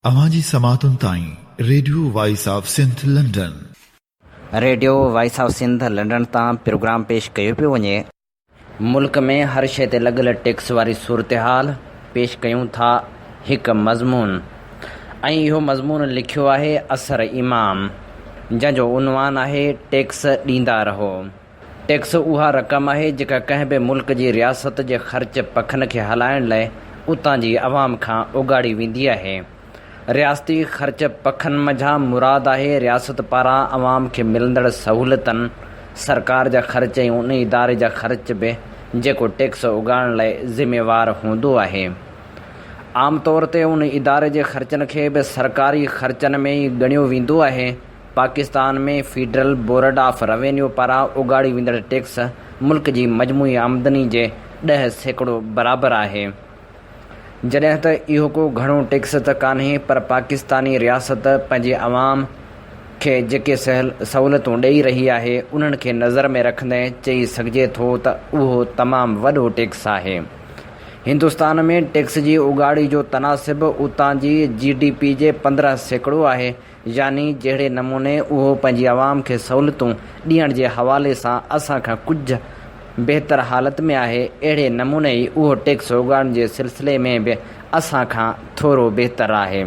अवांजी समातुन ताईं Radio Voice of Sindh London. Radio Voice of Sindh London तां प्रोग्राम पेश कयो पियो वञे। मुल्क में हर शइ ते लॻल टैक्स वारी सूरत हाल पेश कयूं था हिकु मज़मून, ऐं इहो मज़मून लिखियो आहे असर इमाम, जंहिंजो उनवान आहे टैक्स ॾींदा रहो। टैक्स उहा रक़म आहे जेका कंहिं बि मुल्क जी रियासत जे ख़र्च पखनि खे हलाइण लाइ उतां जी अवाम खां उगाड़ी वेंदी आहे। रियासती ख़र्च पखनि मंझां मुराद आहे रियासत पारां अवाम खे मिलंदड़ सहूलियतनि, सरकार जा ख़र्च ऐं उन इदारे जा ख़र्च बि जेको टैक्स उगाइण लाइ ज़िम्मेवार हूंदो आहे। आम तौर ते उन इदारे जे ख़र्चनि खे बि सरकारी ख़र्चनि में ई ॻणियो वेंदो आहे। पाकिस्तान में फेडरल बोर्ड ऑफ रेवेन्यू पारां उगाड़ी वेंदड़ टैक्स मुल्क जी मजमूई आमदनी जे 10% बराबरि आहे। जॾहिं त इहो को घणो टैक्स त कान्हे, पर पाकिस्तानी रियासत पंहिंजे अवाम खे जेके सहूलियतूं ॾेई रही आहे उन्हनि खे नज़र में रखंदे चई सघिजे थो त उहो तमामु वॾो टैक्स आहे। हिंदुस्तान में टैक्स जी उगाड़ी जो तनासिब उतां जी GDP जे 15% आहे, यानी जहिड़े नमूने उहो पंहिंजी अवाम खे सहूलियतूं ॾियण जे हवाले सां असां खां कुझु बहितर हालत में आहे, अहिड़े नमूने ई उहो टैक्स उगाइण जे सिलसिले में बि असां खां थोरो बहितर आहे।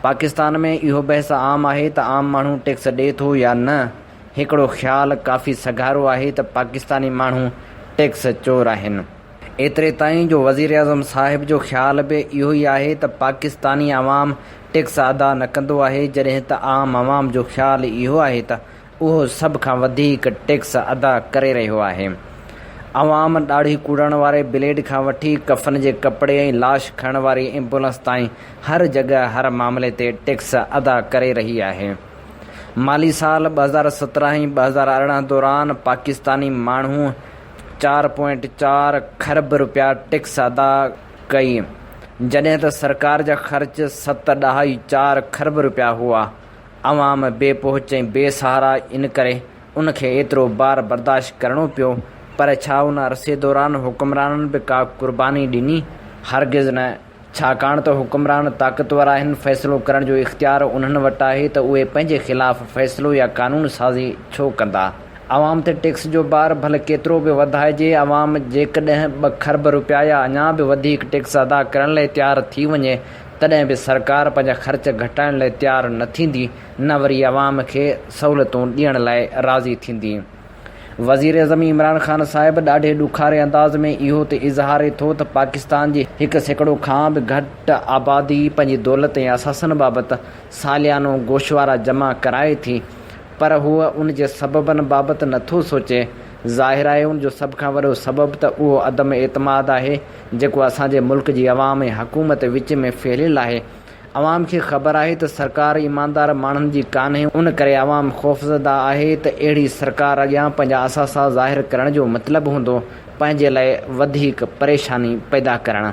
पाकिस्तान में इहो बहस आम आहे त आम माण्हू टैक्स ॾिए थो या न। हिकिड़ो ख़्यालु काफ़ी सघारो आहे त पाकिस्तानी माण्हू टैक्स चोर आहिनि। एतिरे ताईं जो वज़ीर आज़म साहिब जो ख़्यालु बि इहो ई आहे त पाकिस्तानी अवाम टैक्स अदा न कंदो आहे, जॾहिं त आम अवाम जो ख़्यालु इहो आहे त उहो सभ खां वधीक टैक्स अदा करे रहियो आहे। अवाम ॾाढ़ी कूड़ण वारे ब्लेड खां वठी कफ़न जे कपिड़े ऐं लाश खणण वारी एम्बुलेंस ताईं हर जॻह हर मामले ते टैक्स अदा करे रही आहे। माली साल 2017 ऐं 2018 दौरान पाकिस्तानी माण्हू 4.4 खरब रुपया टैक्स अदा कई, जॾहिं त सरकार जा ख़र्च 7.4 खरब रुपया हुआ। अवाम बेपहुच ऐं बेसहारा, इन करे उनखे एतिरो बार बर्दाश्त करणो पियो। पर छा उन अरसे दौरान हुक्मराननि बि का क़ुर्बानी ॾिनी? हरगिज़ न, छाकाणि त हुक्मरान ताक़तवर आहिनि। फ़ैसिलो करण जो इख़्तियार उन्हनि वटि आहे त उहे पंहिंजे ख़िलाफ़ु फ़ैसिलो या कानून साज़ी छो कंदा। अवाम ते टैक्स जो बार भले केतिरो बि वधाइजे, अवाम जेकॾहिं 2 खरब रुपया या अञा बि वधीक टैक्स अदा करण लाइ तयारु थी वञे, तॾहिं बि सरकार पंहिंजा ख़र्च घटाइण लाइ तयारु न थींदी, न वरी अवाम खे सहूलियतूं ॾियण लाइ राज़ी थींदी। वज़ीर आज़म इमरान ख़ान साहिब ॾाढे ॾुखारे अंदाज़ में इहो त इज़हारे थो त पाकिस्तान जी 1% खां बि घटि आबादी पंहिंजी दौलत ऐं असासनि बाबति सालियानो गोशवारा जमा कराए थी, पर हूअ उन जे सबबनि बाबति नथो सोचे। ज़ाहिर आहे उन जो सभ खां वॾो सबबु त उहो अदम एतमाद आहे जेको असांजे मुल्क जी अवाम ऐं हुकूमत विच में फैलियलु आहे। अवाम खे ख़बर आहे त सरकार ईमानदार माण्हुनि जी कान्हे, उन करे अवाम ख़ौफ़ज़दा आहे त अहिड़ी सरकार अॻियां पंहिंजा असासा ज़ाहिर करण जो मतिलबु हूंदो पंहिंजे लाइ वधीक परेशानी पैदा करणु।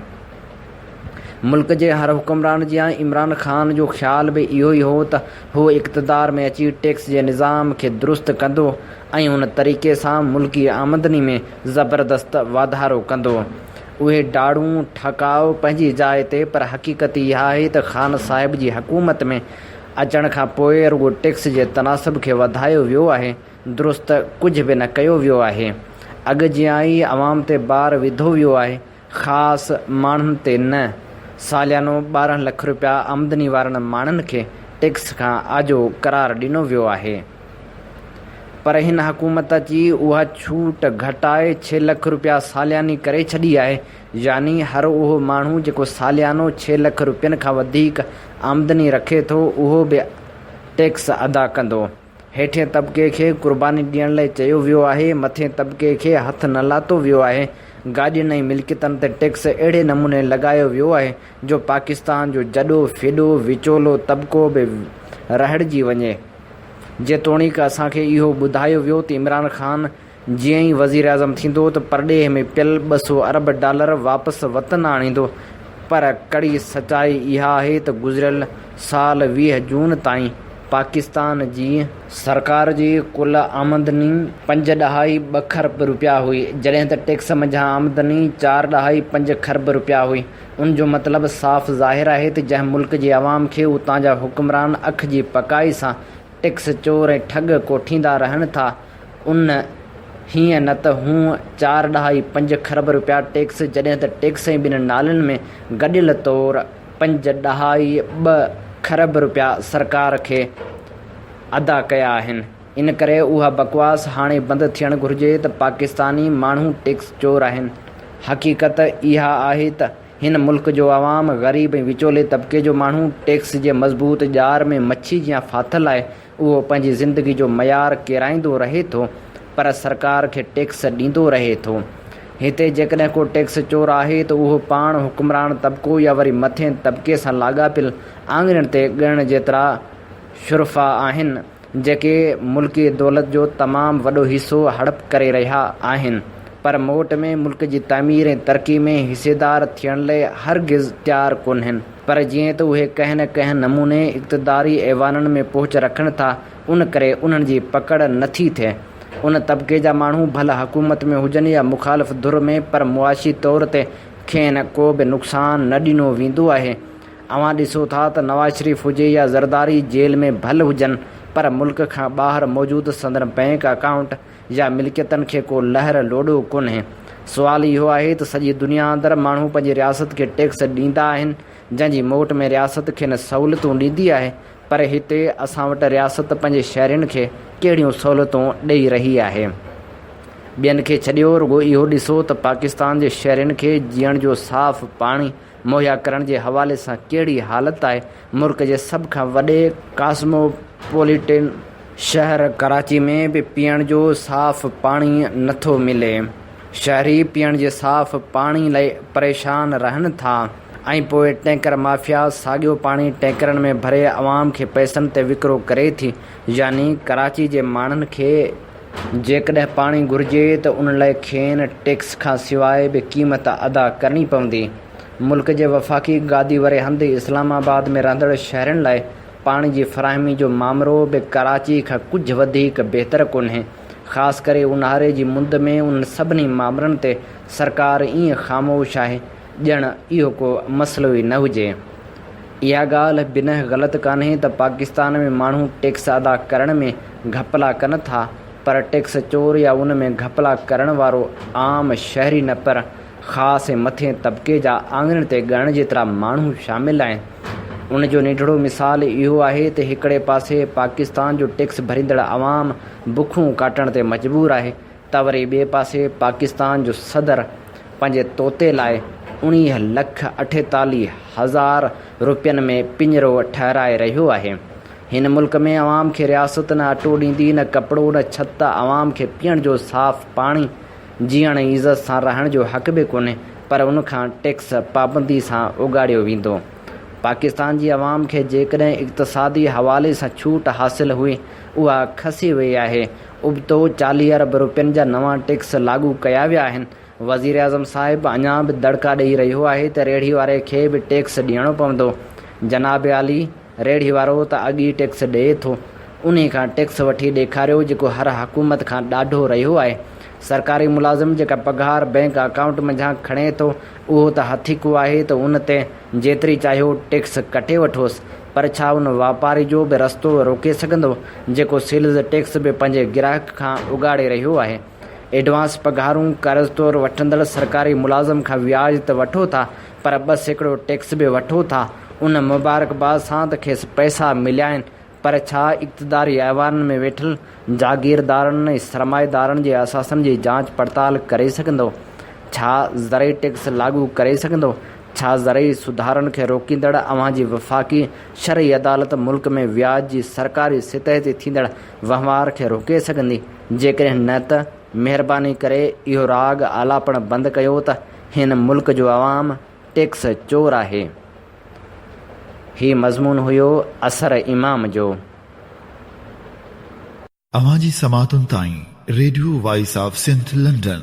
मुल्क जे हर हुक्मरान जी इमरान ख़ान जो ख़्यालु बि इहो ई हो त हू इक़्तिदार में अची टैक्स जे निज़ाम खे दुरुस्त कंदो ऐं उन तरीक़े सां मुल्की आमदनी में ज़बरदस्त वाधारो कंदो। उहे डाड़ूं ठकाव पंहिंजी जाइ ते, पर हक़ीक़त इहा आहे त ख़ान साहिब जी हुकूमत में अचण खां पोइ रुॻो टैक्स जे तनासिब खे वधायो वियो आहे, दुरुस्त कुझु बि न कयो वियो आहे। अॻु जीअं ई अवाम ते बार विधो वियो आहे, ख़ासि माण्हुनि ते न। सालियानो 12 लख रुपया आमदनी वारनि माण्हुनि खे टैक्स खां आजो करार ॾिनो वियो आहे, पर हिन हुकूमत जी उहा छूट घटाए 6 लख रुपया सालियानी करे छॾी आहे, यानी हर उहो माण्हू जेको सालियानो 6 लख रुपयनि खां वधीक आमदनी रखे थो उहो बि टैक्स अदा कंदो। हेठिएं तबिके खे क़ुर्बानी ॾियण लाइ चयो वियो आहे, मथे तबिके खे हथ न लातो वियो आहे। गाॾियुनि ऐं मिल्कियतनि ते टैक्स अहिड़े नमूने लॻायो वियो आहे जो पाकिस्तान जो जॾो फेॾो विचोलो तबिको बि रहड़जी वञे। जेतोणीकि असांखे इहो ॿुधायो वियो त इमरान ख़ान जीअं ई वज़ीर आज़म थींदो त परॾेह में पियल $200 अरब वापसि वतन आणींदो, पर कड़ी सचाई इहा आहे त गुज़िरियल साल 20 जून ताईं पाकिस्तान जी सरकार जी कुल आमदनी 5.2 खरब रुपया हुई, जॾहिं त टैक्स मंझां आमदनी 4.5 खरब रुपया हुई। उन जो मतिलबु साफ़ ज़ाहिर आहे त जंहिं मुल्क जे अवाम खे उतां जा हुक्मरान अख जी पकाई सां टैक्स चोर ऐं ठग कोठींदा रहनि था, उन हीअं न त हू 4.5 खरब रुपया टैक्स, जॾहिं त टैक्स ऐं ॿिनि नालनि में गॾियल तौरु 5.2 खरब रुपया सरकार खे अदा कया आहिनि। इन करे उहा बकवास हाणे बंदि थियणु घुरिजे त पाकिस्तानी माण्हू टैक्स चोर आहिनि। हक़ीक़त इहा आहे त हिन मुल्क जो अवाम ग़रीब ऐं विचोले तबिके जो माण्हू टैक्स जे मज़बूत ॼार में मच्छी जीअं फाथल आहे। उहो पंहिंजी ज़िंदगी जो मयार किराईंदो रहे थो, पर सरकार खे टैक्स ॾींदो रहे थो। हिते जेकॾहिं को टैक्स चोर आहे त उहो पाण हुक्मरान तबिको या वरी मथे तबिके सां लाॻापियल आङिरियुनि ते ॻणण जेतिरा शुरफ़ा आहिनि, जेके मुल्की दौलत जो तमामु वॾो हिसो हड़प करे रहिया आहिनि, पर मोट में मुल्क जी तामीर ऐं तरक़ी में हिसेदार थियण लाइ हरगिज़ तयारु कोन्हनि। पर जीअं त उहे कंहिं न कंहिं नमूने इक़्तिदारी ऐवाननि में पहुच रखनि था, उन करे उन्हनि जी पकड़ नथी थिए। उन तबिके जा माण्हू भला हुकूमत में हुजनि या मुखालिफ़ धुर में, पर मुआशी तौर ते खेनि को बि नुक़सानु न ॾिनो वेंदो आहे। अवां ॾिसो था त नवाज़ शरीफ़ हुजे या ज़रदारी जेल में भल हुजनि, पर मुल्क खां ॿाहिरि मौजूदु संदन बैंक अकाउंट या मिल्कियतनि खे को लहर लोॾो कोन्हे। सुवाल इहो आहे त सॼी दुनिया अंदरि माण्हू पंहिंजी रियासत खे टैक्स ॾींदा आहिनि, जंहिंजी मोट में रियासत खे न सहूलियतूं ॾींदी आहे, पर हिते असां वटि रियासत पंहिंजे शहरियुनि खे कहिड़ियूं सहूलियतूं ॾेई रही आहे। ॿियनि खे छॾियो, रुॻो इहो ॾिसो त पाकिस्तान जे शहरियुनि खे जीअण जो साफ़ पाणी मुहैया करण जे हवाले सां कहिड़ी हालत आहे। मुल्क जे सभ खां वॾे कॉस्मोपॉलिटन शहर कराची में बि पीअण जो साफ़ पाणी नथो मिले। शहरी पीअण जे साफ़ पाणी लाइ परेशान रहनि था ऐं पोइ टैंकर माफ़िया साॻियो पाणी टैंकरनि में भरे अवाम खे पैसनि ते विकिरो करे थी। यानी कराची जे माण्हुनि खे जेकॾहिं पाणी घुरिजे त उन लाइ खेनि टैक्स खां सवाइ बि क़ीमत अदा करणी पवंदी। मुल्क जे वफ़ाक़ी गादी वारे हंधि इस्लामाबाद में रहंदड़ शहरनि लाइ पाणी जी फ़राहमी जो मामिलो बि कराची खां कुझु वधीक बहितर कोन्हे। ख़ासि करे ऊन्हारे जी मुंद में उन सभिनी मामलनि ते सरकार ईअं ख़ामोश आहे ॼण इहो को मसइलो ई न हुजे। इहा ॻाल्हि बिना ग़लति कान्हे त पाकिस्तान में माण्हू टैक्स अदा करण में घपला कनि था, पर टैक्स चोर या उन में घपला करण वारो आम शहरी न, पर ख़ासि मथे तबिके जा आङिरियुनि ते ॻणण जेतिरा माण्हू शामिल आहिनि। उन जो निढड़ो मिसाल इहो आहे त हिकिड़े पासे पाकिस्तान जो टैक्स भरींदड़ अवाम बुखूं काटण ते मजबूर आहे, त वरी ॿिए पासे पाकिस्तान जो सदर पंहिंजे तोते लाइ 19,48,000 रुपयनि में पिंजरो ठहिराए रहियो आहे। हिन मुल्क में अवाम खे रियासत न अटो ॾींदी, न कपिड़ो, न छत। अवाम खे पीअण जो साफ़ पाणी, जीअण ऐं इज़त सां रहण जो हक़ बि कोन्हे, पर उन खां टैक्स पाबंदी सां उगाड़ियो वेंदो। पाकिस्तान जी अवाम खे जेकॾहिं इक़्तिसादी हवाले सां छूट हासिलु हुई, उहा खसी वई आहे। उबतो 40 अरब रुपयनि जा नवां टैक्स लागू कया विया आहिनि। वज़ीर आज़म साहिबु अञा बि दड़का ॾेई रहियो आहे त रेढ़ी वारे खे बि टैक्स ॾियणो पवंदो। जनाब आली, रेढ़ी वारो त अॻी टैक्स ॾिए थो, उन खां टैक्स वठी ॾेखारियो जेको हर हुकूमत खां ॾाढो रहियो आहे। सरकारी मुलाज़िम जेका पघार बैंक अकाउंट मंझां खणे थो, उहो त हथीको आहे त उन ते जेतिरी चाहियो टैक्स कटे वठोसि, पर छा उन वापारी जो बि रस्तो रोके सघंदो जेको सेल्स टैक्स बि पंहिंजे ग्राहक खां उगाड़े रहियो आहे। एडवांस पघारूं कर्ज़ तौरु वठंदड़ सरकारी मुलाज़िम खां व्याज त वठो था, पर 2% टैक्स बि वठो था। उन मुबारकबाद सां त खेसि पैसा मिलिया आहिनि, पर छा इक़्तिदारी ऐवाननि में वेठल जागीरदारनि ऐं सरमाएदारनि जे असासनि जी जांच पड़ताल करे सघंदो? छा ज़रई टैक्स लागू करे सघंदो? छा ज़रई सुधारनि खे रोकींदड़ अवां जी वफ़ाक़ी शरई अदालत मुल्क में व्याज जी सरकारी सतह ते थींदड़ वहिंवार खे रोके सघंदी? जेकॾहिं न त महिरबानी करे इहो राग आलापण बंदि कयो त हिन मुल्क जो अवाम टैक्स चोर आहे। ही मज़मून हुयो असर इमाम जो। अवां जी समातुनि ताईं Radio Voice of Sindh London